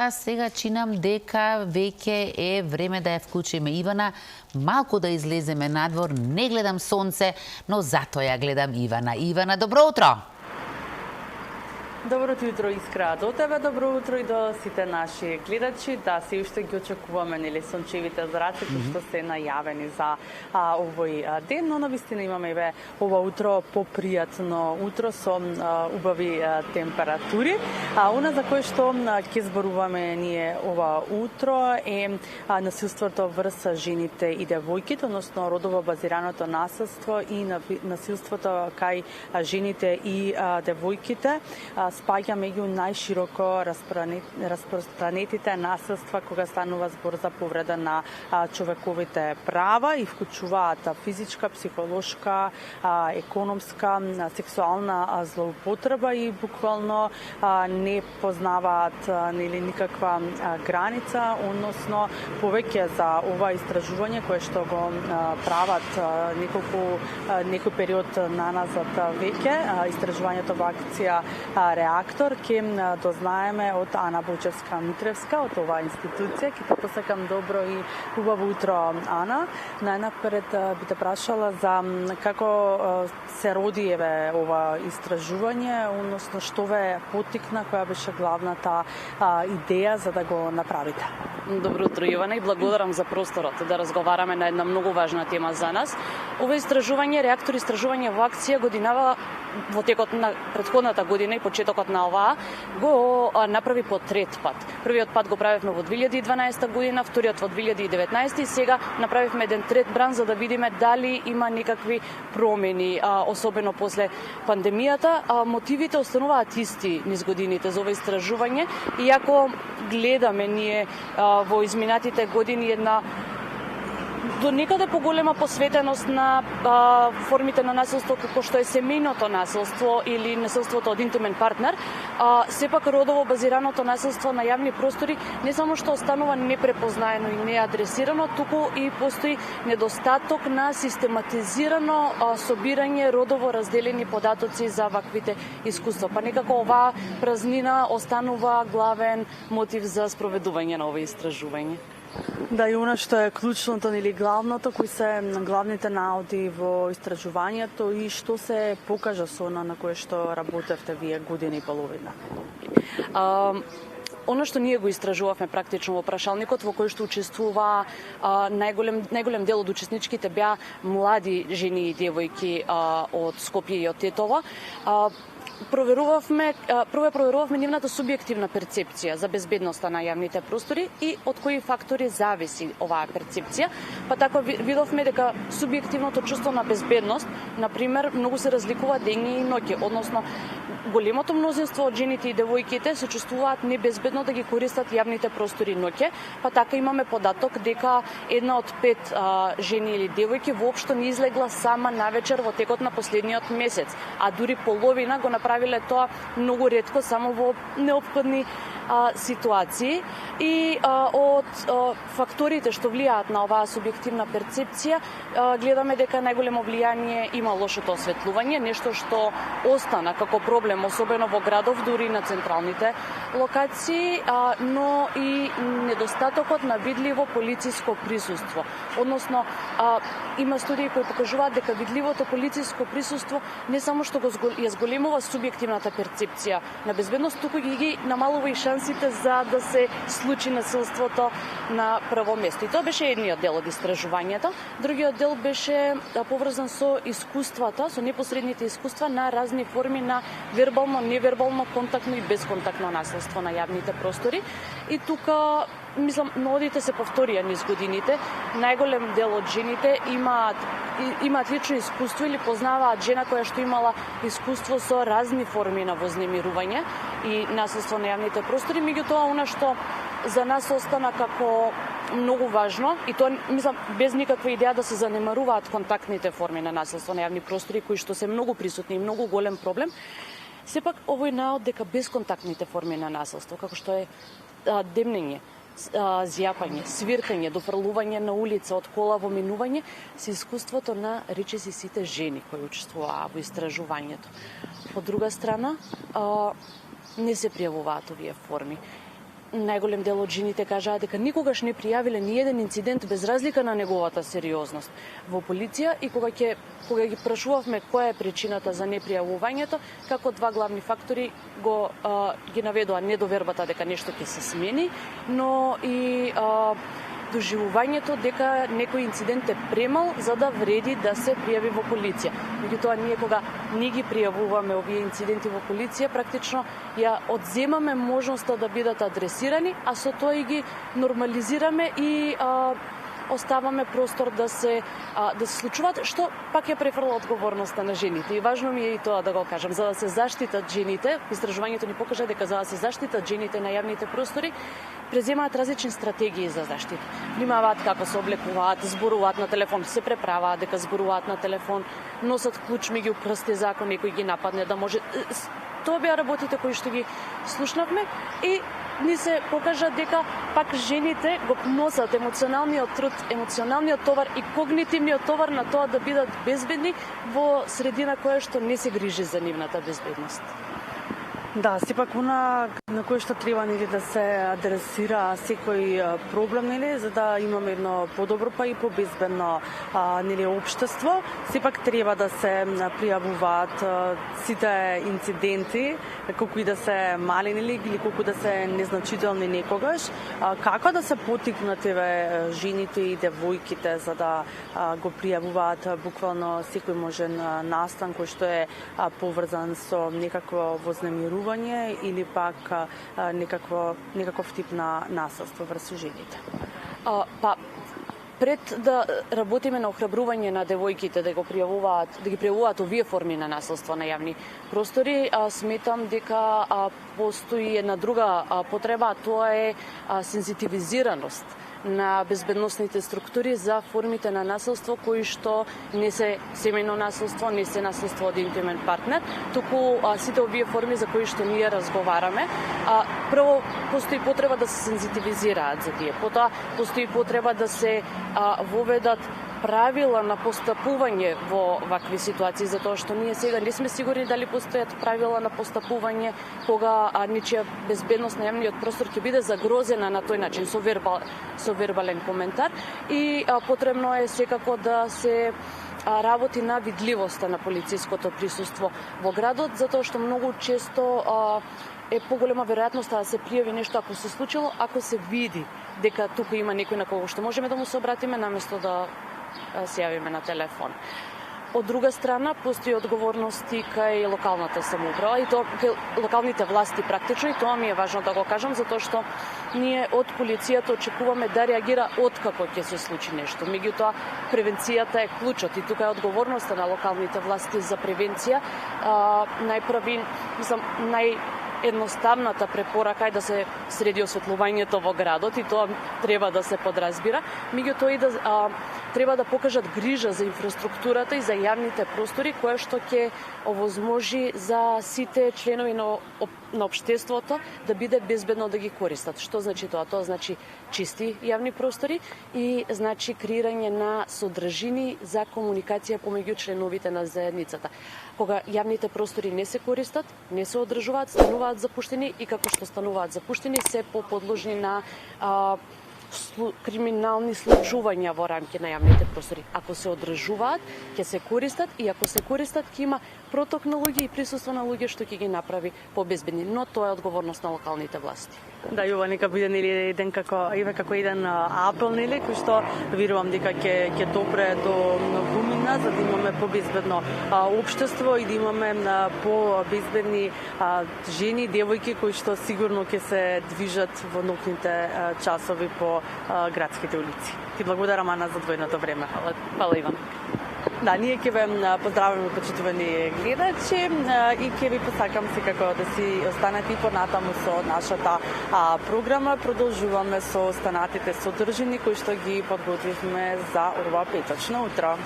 а сега чинам дека веќе е време да ја вклучиме Ивана, малку да излеземе надвор, не гледам сонце, но затоа ја гледам Ивана. Ивана, добро утро! Добро утро, Искра, до тебе, добро утро и до сите наши гледачи. Да, се уште ги очекуваме, нели, сончевите зраци кои што се најавени за овој ден, но навистина имаме ова утро попријатно утро со убави температури. Она за кое што ќе зборуваме ние ова утро е насилството врз жените и девојките, односно родово базираното насилство и насилството кај жените и девојките. Спаѓа меѓу најшироко распространетите насилства кога станува збор за повреда на човековите права и вклучуваат физичка, психолошка, економска, сексуална злоупотреба и буквално не познаваат никаква граница, односно повеќе за ова истражување кое што го прават некој период наназад веќе, истражувањето во акција Реактор, ќе дознаеме од Ана Бочевска-Митревска, од оваа институција. Ќе те посакам добро и убаво утро, Ана. Најнапред би те прашала за како се роди ова истражување, односно што ве поттикна, која беше главната идеја за да го направите? Добро утро, Ивана, и благодарам за просторот да разговараме на една многу важна тема за нас. Ова истражување, Реактор истражување во акција годинава во текот на претходната година и почетокот на оваа го направи по трет пат. Првиот пат го правевме во 2012 година, вториот во 2019 и сега направивме еден трет бран за да видиме дали има некакви промени, особено после пандемијата. Мотивите остануваат исти низ годините за ова истражување, иако гледаме ние во изминатите години една до некаде поголема посветеност на формите на насилство како што е семејното насилство или насилството од интимен партнер, сепак родово базираното насилство на јавни простори не само што останува непрепознаено и неадресирано, туку и постои недостаток на систематизирано собирање родово разделени податоци за ваквите искуства. Па некако оваа празнина останува главен мотив за спроведување на ова истражување. Да, и она што е клучното или главното, кои се главните наоди во истражувањето и што се покажа со она на кое што работевте вие година и половина? Оно што ние го истражувавме практично во прашалникот, во кој што учествува најголем дел од учесничките беа млади жени и девојки од Скопје и од Тетово. Проверувавме нивната субјективна перцепција за безбедноста на јавните простори и од кои фактори зависи оваа перцепција. Па така видовме дека субјективното чувство на безбедност, например, многу се разликува дење и ноќе, односно големото мнозинство од жените и девојките се чувствуваат небезбедно да ги користат јавните простори ноќе, па така имаме податок дека 1 од 5 жени или девојки воопшто не излегла сама навечер во текот на последниот месец, а дури половина го направиле тоа многу ретко само во неопходни ситуации. И од факторите што влијаат на оваа субјективна перцепција, гледаме дека најголемо влијание има лошото осветлување, нешто што остана како проблем, особено во градов, дури на централните локации, но и недостатокот на видливо полициско присуство. Односно, има студии кои покажуваат дека видливото полициско присуство не само што ја зголемува субјективната перцепција на безбедност, туку ги намалува и шансите за да се случи насилството на прво место. И тоа беше едниот дел од истражувањето. Другиот дел беше поврзан со искуствата, со непосредните искуства на разни форми на вербално, невербално, контактно и безконтактно насилство на јавните простори. И тука, мислам, нодите се повторија низ годините. Најголем дел од жените имаат лично искуство или познаваат жена која што имала искуство со разни форми на вознемирување и насилство на јавните простори. Меѓутоа, она што за нас остана како многу важно, и тоа, мислам, без никаква идеја да се занемаруваат контактните форми на насилство на јавни простори, кои што се многу присутни и многу голем проблем, сепак овој наод дека безконтактните форми на насилство, како што е демнење, зјапање, свиркање, дофрлување на улица од кола во минување, се искуството на речиси сите жени кои учествуваа во истражувањето. Од друга страна, не се пријавуваат овие форми. најголем дел од жените кажаат дека никогаш не пријавиле ни еден инцидент без разлика на неговата сериозност во полиција, и кога ги прашувавме која е причината за непријавувањето, како два главни фактори ги наведоа недовербата дека нешто ќе се смени, но и доживувањето дека некој инцидент е премал за да вреди да се пријави во полиција. Меѓутоа, ние кога не ги пријавуваме овие инциденти во полиција, практично ја одземаме можноста да бидат адресирани, а со тоа и ги нормализираме и оставаме простор да се случуваат, што пак ја префрла одговорноста на жените. И важно ми е и тоа да го кажам, за да се заштитат жените, истражувањето ни покажа дека за да се заштитат жените на јавните простори, преземаат различни стратегии за заштита. Внимаваат како се облекуваат, зборуваат на телефон, се преправаат дека зборуваат на телефон, носат клуч меѓу прсти за ако некој ги нападне да може. Тоа беа работите кои што ги слушнавме и ни се покажа дека пак жените го носат емоционалниот труд, емоционалниот товар и когнитивниот товар на тоа да бидат безбедни во средина која што не се грижи за нивната безбедност. Да, сепак она на кој што треба да се адресира секој проблем, за да имаме едно подобро па и побезбедно општество. Сепак треба да се пријавуваат сите инциденти, колку и да се мали или колку да се незначителни некогаш. Како да се поттикнат жените и девојките за да го пријавуваат буквално секој можен настан кој што е поврзан со некакво вознемирување или пак некаков тип на насилство врз жените? Пред да работиме на охрабрување на девојките да ги пријавуваат овие форми на насилство на јавни простори, сметам дека постои една друга потреба, а тоа е сензитивизираност на безбедносните структури за формите на насилство кои што не се семејно насилство, не се насилство од интимен партнер, туку сите овие форми за кои што ние разговараме. Прво, постои потреба да се сензитивизираат за тие. Потоа, постои потреба да се воведат правила на постапување во вакви ситуации, затоа што ние сега не сме сигурни дали постојат правила на постапување кога нечија безбедност на јавниот простор ќе биде загрозена на тој начин со вербален коментар, и потребно е секако да се работи на видливоста на полициското присуство во градот, затоа што многу често е поголема веројатноста да се пријави нешто ако се случило, ако се види дека тука има некој на кого што можеме да му се обратиме наместо да се јавиме на телефон. Од друга страна, постои одговорности кај локалната самоуправа и тоа кај локалните власти практично, и тоа ми е важно да го кажам, затоа што ние од полицијата очекуваме да реагира откако ќе се случи нешто. Меѓутоа, превенцијата е клучот и тука е одговорноста на локалните власти за превенција. Едноставната препорака е да се среди осветлувањето во градот и тоа треба да се подразбира. Меѓутоа и да треба да покажат грижа за инфраструктурата и за јавните простори, која што ќе овозможи за сите членови на општеството да биде безбедно да ги користат. Што значи тоа? Тоа значи чисти јавни простори и значи креирање на содржини за комуникација помеѓу членовите на заедницата. Кога јавните простори не се користат, не се одржуваат, стануваат запуштени и како што стануваат запуштени се поподложни на криминални случувања во рамки на јавните простори. Ако се одржуваат, ќе се користат, и ако се користат, ќе има проток на луѓе и присуство на луѓе што ќе ги направи побезбедни, но тоа е одговорност на локалните власти. Да, и ова нека биде еден како еден апел, кој што верувам дека ќе допре до гумина за да имаме побезбедно општество и да имаме побезбедни жени, девојки кои што сигурно ќе се движат во ноќните часови по градските улици. Ти благодарам, Ана, за твоето време. Фала, Иван. Да, ние ќе ве поздравиме, почитувани гледачи, и ќе ви посакам секако да си останете и понатаму со нашата програма. Продолжуваме со останатите содржини кои што ги подготвивме за ова петочно утро.